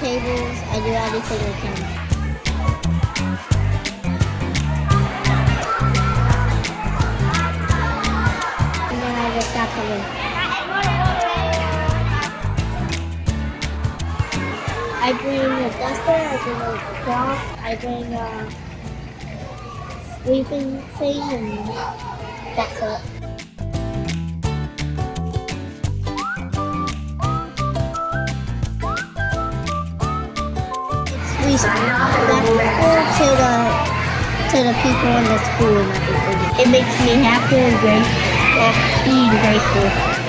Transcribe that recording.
tables. I do everything I can. And then I just got to leave. I bring a duster, I bring a cloth, I bring a sleeping thing, and that's it. We to the people in the school and everything. It makes me happy and grateful.